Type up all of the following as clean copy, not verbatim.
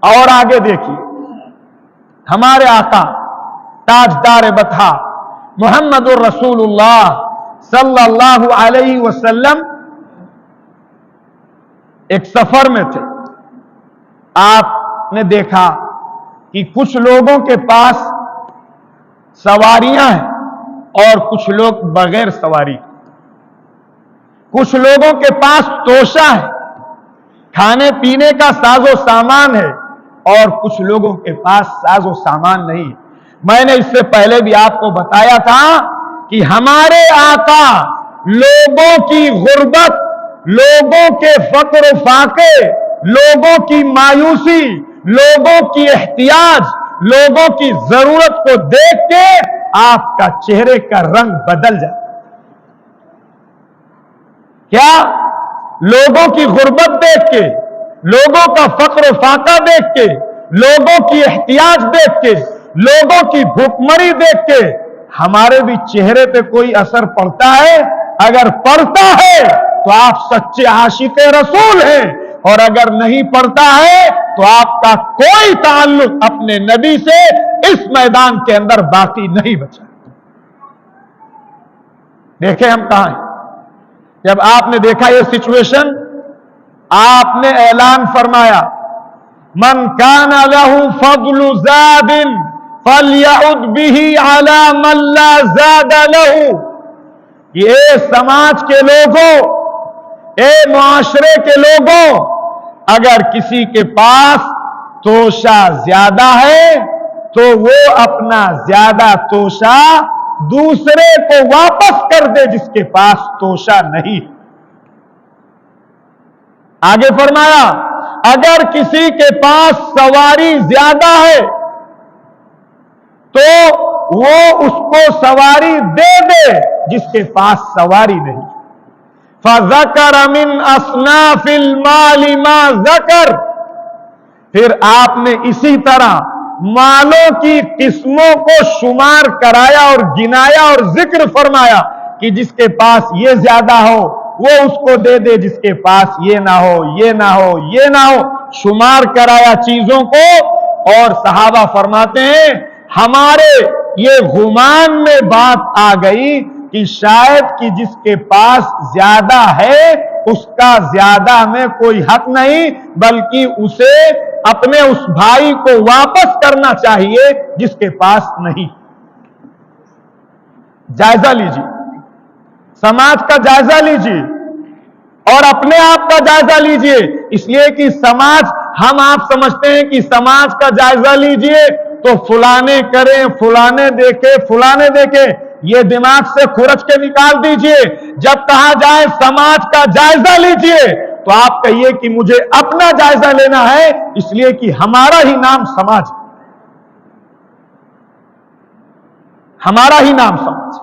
اور آگے دیکھیے ہمارے آقا تاجدار بطحا محمد الرسول اللہ صلی اللہ علیہ وسلم ایک سفر میں تھے. آپ نے دیکھا کہ کچھ لوگوں کے پاس سواریاں ہیں اور کچھ لوگ بغیر سواری. کچھ لوگوں کے پاس توشہ ہے, کھانے پینے کا ساز و سامان ہے, اور کچھ لوگوں کے پاس ساز و سامان نہیں. میں نے اس سے پہلے بھی آپ کو بتایا تھا کہ ہمارے آقا لوگوں کی غربت, لوگوں کے فقر و فاقے, لوگوں کی مایوسی, لوگوں کی احتیاج, لوگوں کی ضرورت کو دیکھ کے آپ کا چہرے کا رنگ بدل جاتا. کیا لوگوں کی غربت دیکھ کے, لوگوں کا فقر و فاقہ دیکھ کے, لوگوں کی احتیاج دیکھ کے, لوگوں کی بھوکمری دیکھ کے ہمارے بھی چہرے پہ کوئی اثر پڑتا ہے؟ اگر پڑتا ہے تو آپ سچے عاشق رسول ہیں, اور اگر نہیں پڑتا ہے تو آپ کا کوئی تعلق اپنے نبی سے اس میدان کے اندر باقی نہیں بچا. دیکھیں ہم کہاں ہیں. جب آپ نے دیکھا یہ سچویشن, آپ نے اعلان فرمایا من کان لہ فضل زاد فلیعد بہ علی من لا زاد لہ. یہ سماج کے لوگوں, اے معاشرے کے لوگوں, اگر کسی کے پاس توشہ زیادہ ہے تو وہ اپنا زیادہ توشہ دوسرے کو واپس کر دے جس کے پاس توشہ نہیں. آگے فرمایا اگر کسی کے پاس سواری زیادہ ہے تو وہ اس کو سواری دے دے جس کے پاس سواری نہیں. فَذَكَرَ مِنْ أَصْنَافِ الْمَالِ مَا ذَكَرَ. پھر آپ نے اسی طرح مالوں کی قسموں کو شمار کرایا اور گنایا اور ذکر فرمایا کہ جس کے پاس یہ زیادہ ہو وہ اس کو دے دے, جس کے پاس یہ نہ ہو, یہ نہ ہو, یہ نہ ہو. شمار کرایا چیزوں کو, اور صحابہ فرماتے ہیں ہمارے یہ گمان میں بات آ گئی کہ شاید کہ جس کے پاس زیادہ ہے اس کا زیادہ میں کوئی حق نہیں, بلکہ اسے اپنے اس بھائی کو واپس کرنا چاہیے جس کے پاس نہیں. جائزہ لیجیے, سماج کا جائزہ لیجیے اور اپنے آپ کا جائزہ لیجیے. اس لیے کہ سماج, ہم آپ سمجھتے ہیں کہ سماج کا جائزہ لیجیے تو فلانے کریں, فلانے دیکھے, فلانے دیکھے. یہ دماغ سے کھرچ کے نکال دیجئے. جب کہا جائے سماج کا جائزہ لیجئے تو آپ کہیے کہ مجھے اپنا جائزہ لینا ہے, اس لیے کہ ہمارا ہی نام سماج, ہمارا ہی نام سماج.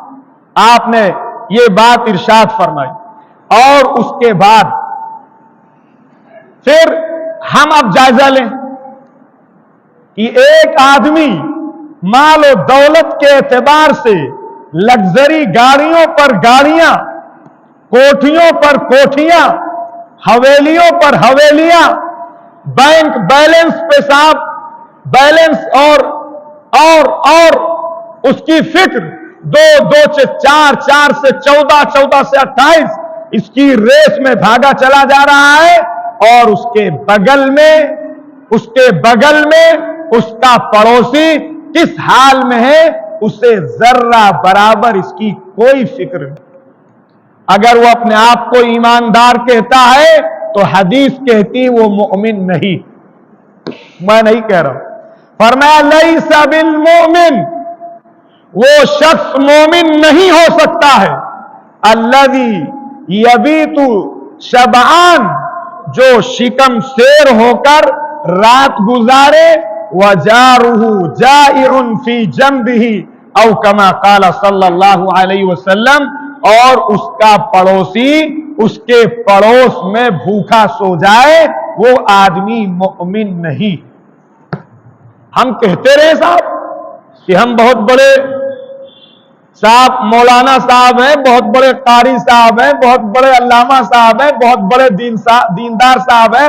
آپ نے یہ بات ارشاد فرمائی. اور اس کے بعد پھر ہم اب جائزہ لیں کہ ایک آدمی مال و دولت کے اعتبار سے لگژری گاڑیوں پر گاڑیاں, کوٹھیوں پر کوٹھیاں, حویلیوں پر حویلیاں, بینک بیلنس پیشاب بیلنس اور اس کی فکر 2 سے 4, 4 سے 14, 14 سے 28 اس کی ریس میں بھاگا چلا جا رہا ہے, اور اس کے بغل میں اس کا پڑوسی کس حال میں ہے اسے ذرہ برابر اس کی کوئی فکر نہیں. اگر وہ اپنے آپ کو ایماندار کہتا ہے تو حدیث کہتی وہ مومن نہیں. میں نہیں کہہ رہا ہوں. فرمایا لیس بالمؤمن, وہ شخص مومن نہیں ہو سکتا ہے. الذی یبیت شبعان, جو شکم سیر ہو کر رات گزارے, وجارہ جائع فی جنبہ او کما قال صلی اللہ علیہ وسلم, اور اس کا پڑوسی اس کے پڑوس میں بھوکا سو جائے, وہ آدمی مومن نہیں. ہم کہتے رہے صاحب کہ ہم بہت بڑے صاحب مولانا صاحب ہیں, بہت بڑے قاری صاحب ہیں, بہت بڑے علامہ صاحب ہیں, بہت بڑے دیندار صاحب ہیں,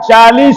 40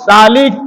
40